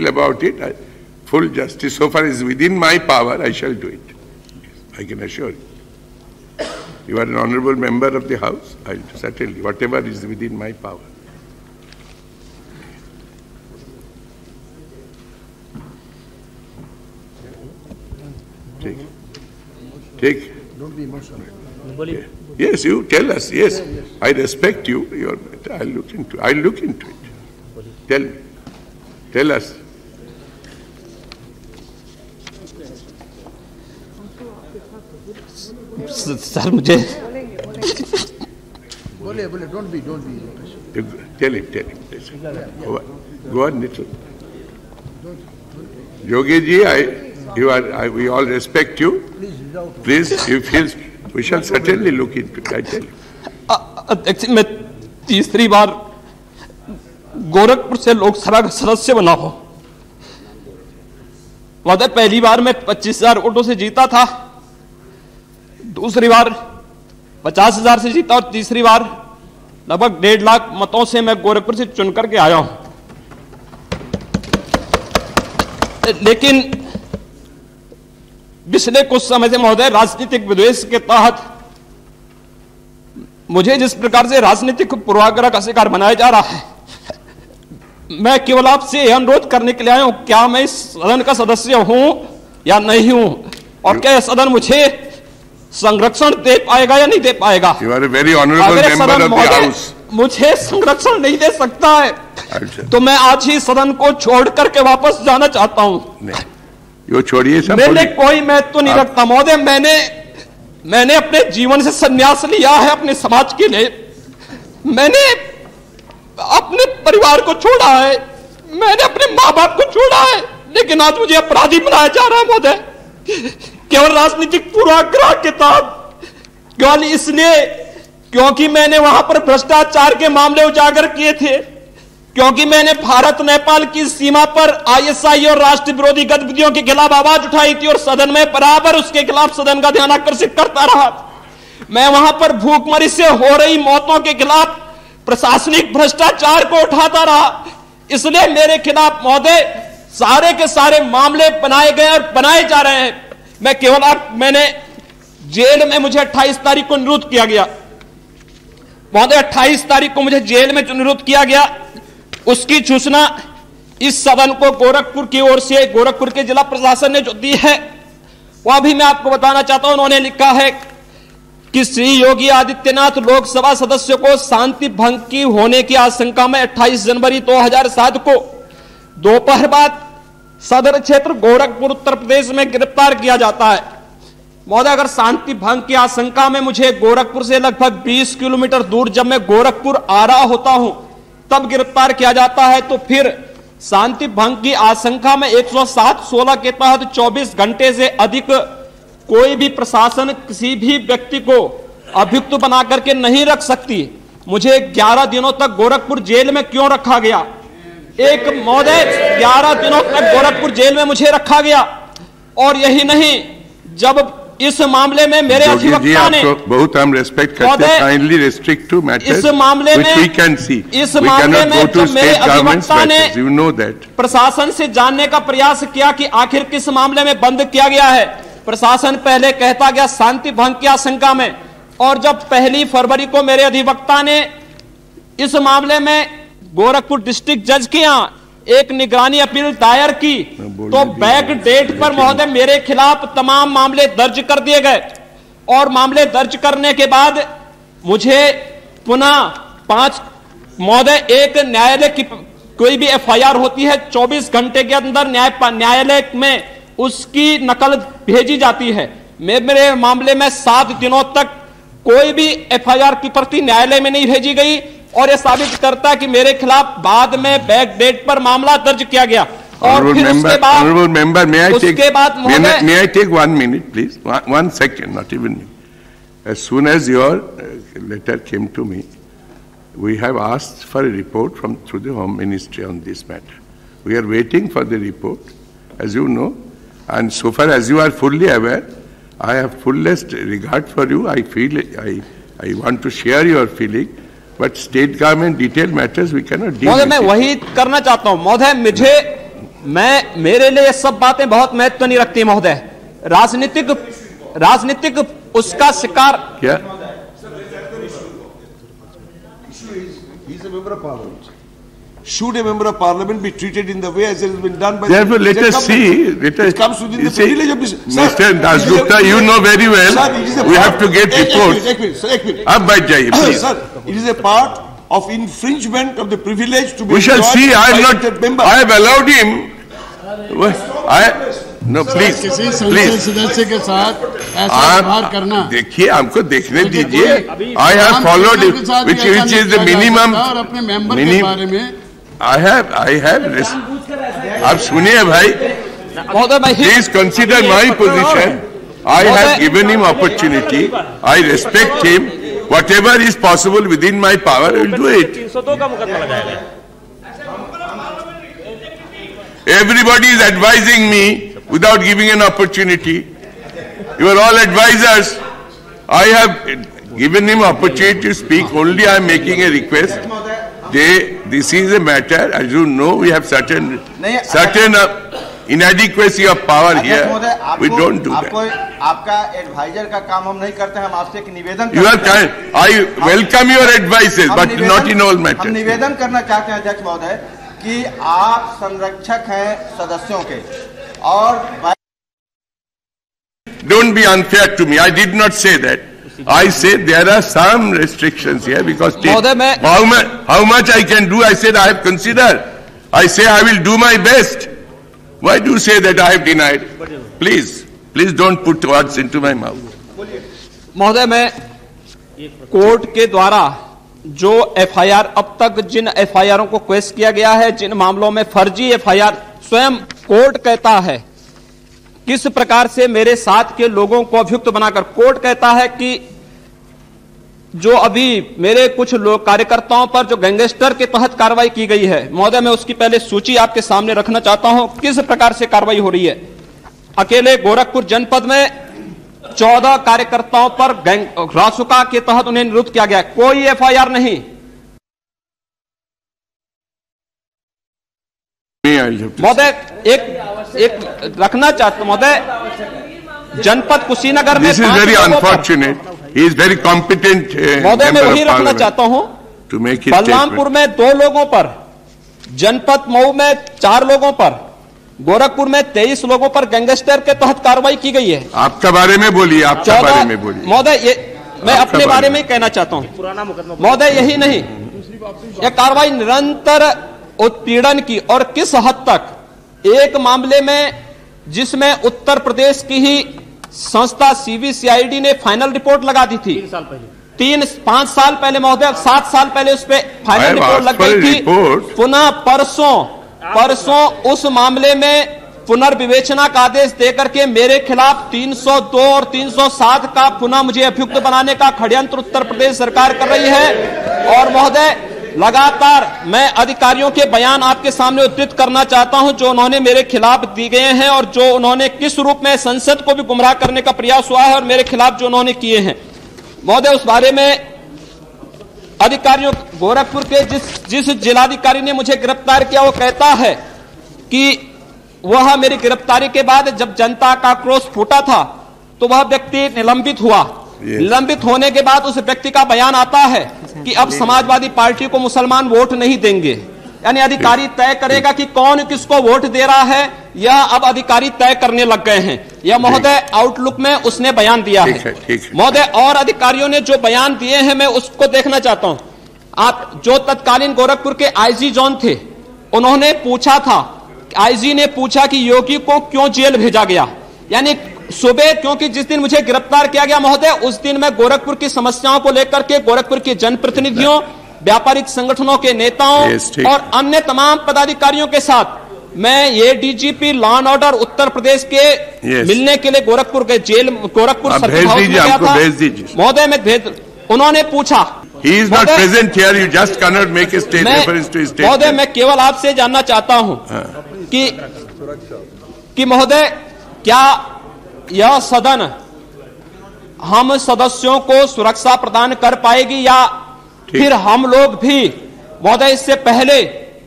about it. Full justice, so far as within my power, I shall do it. I can assure you. You are an honorable member of the House. I'll certainly, whatever is within my power. Take. Don't be emotional. Yeah. Yes, you tell us. Yes, I respect you. I'll look into it. Tell me. Tell us. Sir मुझे बोले don't be tell him go on little. Yogi ji, we all respect you. Please, you feel we shall certainly look into it. I tell you. अध्यक्ष, मैं तीसरी बार गोरखपुर से लोकसभा का सदस्य बना हूं। वादा पहली बार मैं 25,000 वोटों से जीता था, दूसरी बार 50,000 से जीता और तीसरी बार लगभग 1.5 लाख मतों से मैं गोरखपुर से चुन करके आया हूं। लेकिन पिछले कुछ समय से महोदय राजनीतिक विद्वेष के तहत मुझे जिस प्रकार से राजनीतिक पूर्वाग्रह का शिकार बनाया जा रहा है, मैं केवल आपसे यह अनुरोध करने के लिए आया हूं, क्या मैं इस सदन का सदस्य हूं या नहीं हूं, और क्या सदन मुझे संरक्षण दे पाएगा या नहीं दे पाएगा। अगर सदन मुझे संरक्षण नहीं दे सकता है तो मैं आज ही सदन को छोड़ करके वापस जाना चाहता हूं। यो छोड़िए, मैंने कोई महत्व नहीं रखता महोदय। मैंने अपने जीवन से संन्यास लिया है अपने समाज के लिए। मैंने अपने परिवार को छोड़ा है, मैंने अपने माँ बाप को छोड़ा है, लेकिन आज मुझे अपराधी बनाया जा रहा है महोदय, केवल राजनीतिक पूर्वाग्रह के तहत। केवल इसलिए क्योंकि मैंने वहां पर भ्रष्टाचार के मामले उजागर किए थे, क्योंकि मैंने भारत नेपाल की सीमा पर आईएसआई और राष्ट्र विरोधी गतिविधियों के खिलाफ आवाज उठाई थी और सदन में बराबर उसके खिलाफ सदन का ध्यान आकर्षित करता रहा। मैं वहां पर भूखमरी से हो रही मौतों के खिलाफ प्रशासनिक भ्रष्टाचार को उठाता रहा। इसलिए मेरे खिलाफ महोदय सारे के सारे मामले बनाए गए और बनाए जा रहे हैं। मैं मैंने जेल में मुझे 28 तारीख को निरुद्ध किया गया महोदय। 28 तारीख को मुझे जेल में निरुद्ध किया गया। उसकी सूचना इस सदन को गोरखपुर की ओर से गोरखपुर के जिला प्रशासन ने जो दी है वह भी मैं आपको बताना चाहता हूं। उन्होंने लिखा है कि श्री योगी आदित्यनाथ लोकसभा सदस्य को शांति भंग की होने की आशंका में 28 जनवरी 2007 को दोपहर बाद सदर क्षेत्र गोरखपुर उत्तर प्रदेश में गिरफ्तार किया जाता है। महोदय, अगर शांति भंग की आशंका में मुझे गोरखपुर से लगभग 20 किलोमीटर दूर जब मैं गोरखपुर आ रहा होता हूं तब गिरफ्तार किया जाता है, तो फिर शांति भंग की आशंका में 107(16) के तहत 24 घंटे से अधिक कोई भी प्रशासन किसी भी व्यक्ति को अभियुक्त बना करके नहीं रख सकती। मुझे 11 दिनों तक गोरखपुर जेल में क्यों रखा गया? एक महोदय 11 दिनों तक गोरखपुर जेल में मुझे रखा गया। और यही नहीं, जब इस मामले में मेरे अधिवक्ता ने बहुत हम रेस्पेक्ट करते हैं, काइंडली रिस्ट्रिक्ट टू मैटर्स इस मामले में वी कैन सी इस मामले में जब मेरे अधिवक्ता ने यू नो दैट प्रशासन से जानने का प्रयास किया कि आखिर किस मामले में बंद किया गया है, प्रशासन पहले कहता गया शांति भंग की आशंका में। और जब 1 फरवरी को मेरे अधिवक्ता ने इस मामले में गोरखपुर डिस्ट्रिक्ट जज के यहां एक निगरानी अपील दायर की तो बैक डेट पर महोदय मेरे खिलाफ तमाम मामले दर्ज कर दिए गए। और मामले दर्ज करने के बाद मुझे पुनः 5 महोदय एक न्यायालय की कोई भी एफआईआर होती है 24 घंटे के अंदर न्यायालय में उसकी नकल भेजी जाती है। मेरे मामले में 7 दिनों तक कोई भी एफआईआर की प्रति न्यायालय में नहीं भेजी गई और यह साबित करता है कि मेरे खिलाफ बाद में बैक डेट पर मामला दर्ज किया गया। और फिर उसके बाद may I take 1 minute please, 1 second, not even me. As soon as your letter came to me, we have asked for a report through the Home Ministry on this matter. We are waiting for the report, as you know, and so far as you are fully aware, I have fullest regard for you. I feel I want to share your feeling. But state government detailed matters we cannot deal with. मैं वही करना चाहता हूं महोदय। मेरे लिए ये सब बातें बहुत महत्व नहीं रखती महोदय। राजनीतिक उसका शिकार क्या? Should a member of parliament be treated in the way as it has been done by Therefore, let us see. It comes within the privilege of this. Mr. Dasgupta, you know very well. We have to get reports. Ab baith jaiye, please. Sir, it is a part of infringement of the privilege to be. We shall see. I have not. Member. I have allowed him. No, please, किसी संसद please. सदस्य के साथ ऐसा व्यवहार करना। देखिए, हमको देखने दीजिए। I have followed it, which is the minimum. और अपने मेंबर के बारे में I have. आप सुनिए भाई. Please consider my position. I have given him opportunity. I respect him. Whatever is possible within my power, I will do it. 302 का मुकदमा लगाया गया। Everybody is advising me without giving an opportunity. You are all advisors. I have given him opportunity to speak. Only I am making a request. This is a matter, as you know, we have certain inadequacy of power here. We don't do that. आपका adviser का काम हम नहीं करते, हम आपसे एक निवेदन You are kind. I welcome your advices, but not in all हम matters. निवेदन करना चाहते हैं अध्यक्ष महोदय कि आप संरक्षक हैं सदस्यों के और Don't be unfair to me. I did not say that. I said there are some restrictions here because how much I can do, I said I have considered. I say I will do my best. Why do you say that I have denied? Please don't put words into my mouth. महोदय, मैं court के द्वारा जो FIR अब तक जिन एफआईआरों को क्वेश किया गया है, जिन मामलों में फर्जी एफआईआर स्वयं कोर्ट कहता है किस प्रकार से मेरे साथ के लोगों को अभियुक्त बनाकर, कोर्ट कहता है कि जो अभी मेरे कुछ लोग कार्यकर्ताओं पर जो गैंगस्टर के तहत कार्रवाई की गई है, महोदय मैं उसकी पहले सूची आपके सामने रखना चाहता हूं किस प्रकार से कार्रवाई हो रही है। अकेले गोरखपुर जनपद में 14 कार्यकर्ताओं पर रासुका के तहत उन्हें निरुद्ध किया गया, कोई एफआईआर नहीं। महोदय एक रखना चाहता हूं महोदय, जनपद कुशीनगर में This is very unfortunate. He is very competent महोदय मैं वही रखना चाहता हूं। to make his बलरामपुर में 2 लोगों पर, जनपद मऊ में 4 लोगों पर, गोरखपुर में 23 लोगों पर गैंगस्टर के तहत कार्रवाई की गई है। आपका बारे में बोलिए, आपका बारे में बोलिए। महोदय ये मैं अपने बारे में ही कहना चाहता हूं पुराना मुकदमा महोदय, यही नहीं, यह कार्रवाई निरंतर उत्पीड़न की, और किस हद तक एक मामले में जिसमें उत्तर प्रदेश की ही संस्था सीबीसीआईडी ने फाइनल रिपोर्ट लगा दी थी 5 साल पहले महोदय, 7 साल पहले उस पर फाइनल रिपोर्ट लग गई थी। पुनः परसों उस मामले में पुनर्विवेचना का आदेश देकर के मेरे खिलाफ 302 और 307 का पुनः मुझे अभियुक्त बनाने का षड्यंत्र उत्तर प्रदेश सरकार कर रही है। और महोदय लगातार मैं अधिकारियों के बयान आपके सामने उद्धृत करना चाहता हूं जो उन्होंने मेरे खिलाफ दिए गए हैं और जो उन्होंने किस रूप में संसद को भी गुमराह करने का प्रयास हुआ है और मेरे खिलाफ जो उन्होंने किए हैं। महोदय उस बारे में अधिकारियों, गोरखपुर के जिस जिलाधिकारी ने मुझे गिरफ्तार किया वो कहता है कि वह मेरी गिरफ्तारी के बाद जब जनता का क्रोध फूटा था तो वह व्यक्ति निलंबित हुआ। निलंबित होने के बाद उस व्यक्ति का बयान आता है कि अब समाजवादी पार्टी को मुसलमान वोट नहीं देंगे, यानी अधिकारी तय करेगा कि कौन किसको वोट दे रहा है, यह अब अधिकारी तय करने लग गए हैं। यह महोदय आउटलुक में उसने बयान दिया है। महोदय और अधिकारियों ने जो बयान दिए हैं मैं उसको देखना चाहता हूं। आप जो तत्कालीन गोरखपुर के आईजी जोन थे उन्होंने पूछा था, आईजी ने पूछा कि योगी को क्यों जेल भेजा गया, यानी सुबह, क्योंकि जिस दिन मुझे गिरफ्तार किया गया महोदय उस दिन मैं गोरखपुर की समस्याओं को लेकर के गोरखपुर के जनप्रतिनिधियों, व्यापारिक संगठनों के नेताओं और अन्य तमाम पदाधिकारियों के साथ मैं ये DGP law and order Uttar Pradesh के मिलने के लिए गोरखपुर के जेल, गोरखपुर सर्किट हाउस में गया था महोदय। मैं उन्होंने पूछा, He is not present here. You just cannot make a reference to his statement. महोदय मैं केवल आपसे जानना चाहता हूं कि महोदय क्या यह सदन हम सदस्यों को सुरक्षा प्रदान कर पाएगी या फिर हम लोग भी महोदय इससे पहले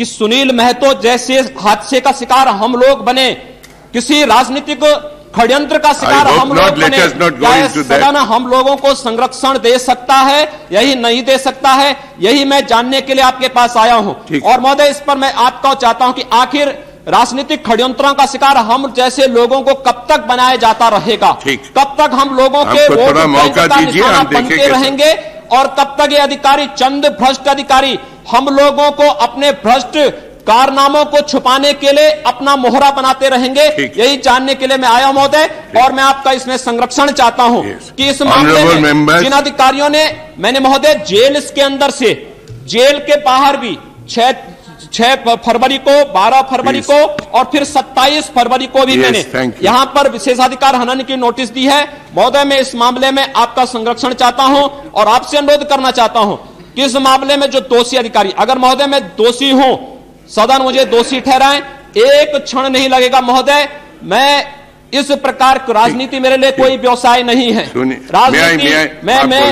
कि सुनील महतो जैसे हादसे का शिकार हम लोग बने, किसी राजनीतिक षड्यंत्र का शिकार हम लोग बने, क्या सदन हम लोगों को संरक्षण दे सकता है, यही नहीं दे सकता है? यही मैं जानने के लिए आपके पास आया हूं। और महोदय, इस पर मैं आपको चाहता हूं कि आखिर राजनीतिक षड्यंत्रों का शिकार हम जैसे लोगों को कब तक बनाया जाता रहेगा? कब तक हम लोगों के वोट बैंक का निशाना बनते रहेंगे? और कब तक ये अधिकारी, चंद भ्रष्ट अधिकारी, हम लोगों को अपने भ्रष्ट कारनामों को छुपाने के लिए अपना मोहरा बनाते रहेंगे? यही जानने के लिए मैं आया महोदय। और मैं आपका इसमें संरक्षण चाहता हूं कि इस मामले में जिन अधिकारियों ने, मैंने महोदय जेल के अंदर से, जेल के बाहर भी 6 फरवरी को, 12 फरवरी को और फिर 27 फरवरी को भी मैंने यहां पर विशेषाधिकार हनन की नोटिस दी है। महोदय, मैं इस मामले में आपका संरक्षण चाहता हूं और आपसे अनुरोध करना चाहता हूं कि इस मामले में जो दोषी अधिकारी, अगर महोदय मैं दोषी हूं, सदन मुझे दोषी ठहराएं, एक क्षण नहीं लगेगा महोदय। मैं इस प्रकार की राजनीति मेरे लिए कोई व्यवसाय नहीं है। राजनीति मैं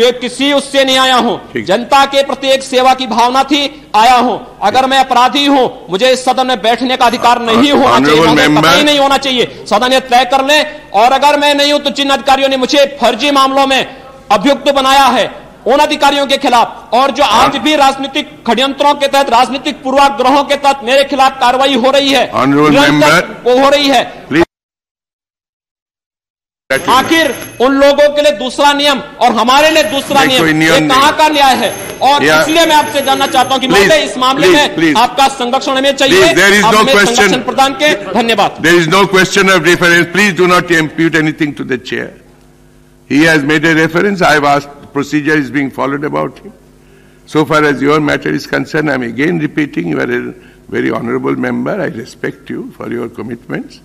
एक किसी उससे नहीं आया हूं, जनता के प्रति एक सेवा की भावना थी आया हूं। अगर मैं अपराधी हूं, मुझे इस सदन में बैठने का अधिकार नहीं होना चाहिए, कतई नहीं होना चाहिए। सदन ये तय कर ले। और अगर मैं नहीं हूं तो जिन अधिकारियों ने मुझे फर्जी मामलों में अभियुक्त बनाया है, उन अधिकारियों के खिलाफ, और जो आज भी राजनीतिक षड्यंत्रों के तहत, राजनीतिक पूर्वाग्रहों के तहत मेरे खिलाफ कार्रवाई हो रही है, वो हो रही है, आखिर उन लोगों के लिए दूसरा नियम और हमारे लिए दूसरा नियम, ये कहां का न्याय है? और इसलिए मैं आपसे जानना चाहता हूं कि महोदय इस मामले में आपका संरक्षण हमें चाहिए, आप हमें संरक्षण प्रदान के। धन्यवाद। There is no question of reference. Please do not impute anything to the chair. He has made a reference. I have asked. Procedure is being followed about him. So far as your matter is concerned, I am again repeating, you are a very honorable member. I respect you for your commitments.